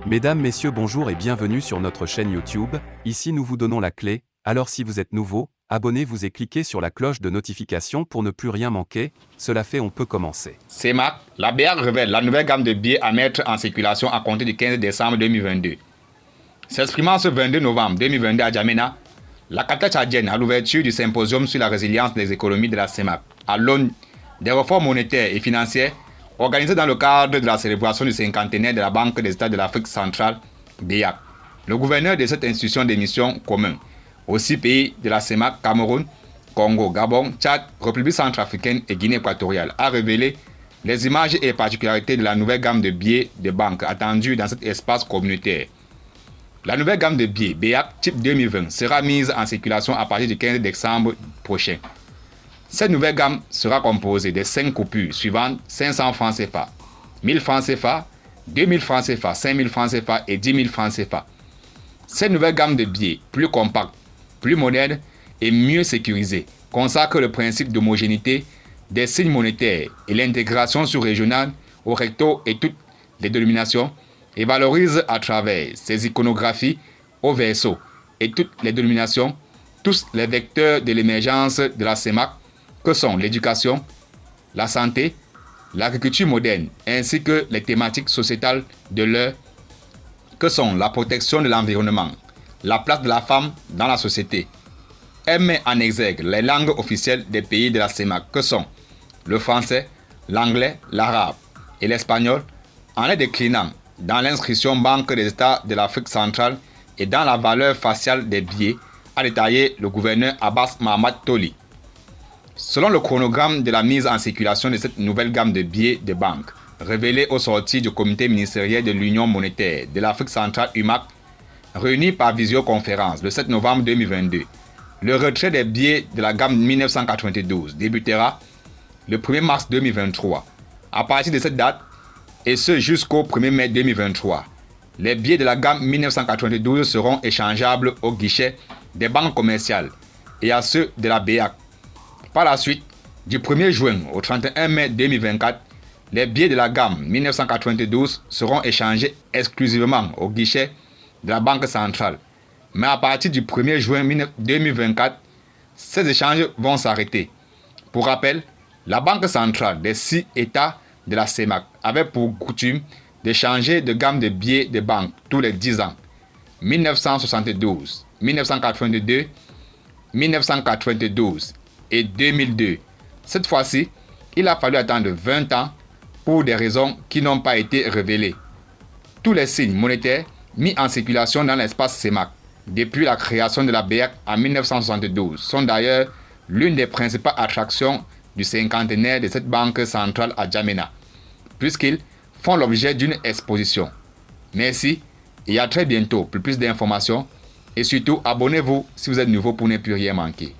Mesdames, Messieurs, bonjour et bienvenue sur notre chaîne YouTube. Ici nous vous donnons la clé, alors si vous êtes nouveau, abonnez-vous et cliquez sur la cloche de notification pour ne plus rien manquer. Cela fait, on peut commencer. CEMAC, la BEAC révèle la nouvelle gamme de billets à mettre en circulation à compter du 15 décembre 2022. S'exprimant ce 22 novembre 2022 à Djamena, la capitale tchadienne à l'ouverture du symposium sur la résilience des économies de la CEMAC, à l'aune des réformes monétaires et financières organisées dans le cadre de la célébration du cinquantenaire de la Banque des États de l'Afrique centrale, BEAC. Le gouverneur de cette institution d'émission commune, aux 6 pays de la CEMAC, Cameroun, Congo, Gabon, Tchad, République centrafricaine et Guinée équatoriale, a révélé les images et les particularités de la nouvelle gamme de billets de banque attendue dans cet espace communautaire. La nouvelle gamme de billets BEAC type 2020 sera mise en circulation à partir du 15 décembre prochain. Cette nouvelle gamme sera composée des 5 coupures suivantes: 500 francs CFA, 1000 francs CFA, 2000 francs CFA, 5000 francs CFA et 10 000 francs CFA. Cette nouvelle gamme de billets, plus compacte, plus moderne et mieux sécurisée, consacre le principe d'homogénéité des signes monétaires et l'intégration sous-régionale au recto et toutes les dénominations, et valorise à travers ses iconographies au verso et toutes les dénominations tous les vecteurs de l'émergence de la CEMAC que sont l'éducation, la santé, l'agriculture moderne ainsi que les thématiques sociétales de l'heure que sont la protection de l'environnement, la place de la femme dans la société. Elle met en exergue les langues officielles des pays de la CEMAC que sont le français, l'anglais, l'arabe et l'espagnol, en les déclinant dans l'inscription Banque des États de l'Afrique centrale et dans la valeur faciale des billets, a détaillé le gouverneur Abbas Mahamad Toli. Selon le chronogramme de la mise en circulation de cette nouvelle gamme de billets de banque, révélé au sortir du comité ministériel de l'Union monétaire de l'Afrique centrale UMAC, réuni par visioconférence le 7 novembre 2022, le retrait des billets de la gamme 1992 débutera le 1er mars 2023. À partir de cette date, et ce jusqu'au 1er mai 2023, les billets de la gamme 1992 seront échangeables au guichet des banques commerciales et à ceux de la BEAC. Par la suite, du 1er juin au 31 mai 2024, les billets de la gamme 1992 seront échangés exclusivement au guichet de la Banque centrale. Mais à partir du 1er juin 2024, ces échanges vont s'arrêter. Pour rappel, la Banque centrale des 6 États de la CEMAC avait pour coutume d'échanger de gamme de billets de banque tous les 10 ans. 1972, 1982, 1992 et 2002. Cette fois-ci, il a fallu attendre 20 ans pour des raisons qui n'ont pas été révélées. Tous les signes monétaires mis en circulation dans l'espace CEMAC depuis la création de la BEAC en 1972 sont d'ailleurs l'une des principales attractions du cinquantenaire de cette banque centrale à Djamena, puisqu'ils font l'objet d'une exposition. Merci et à très bientôt pour plus d'informations et surtout abonnez-vous si vous êtes nouveau pour ne plus rien manquer.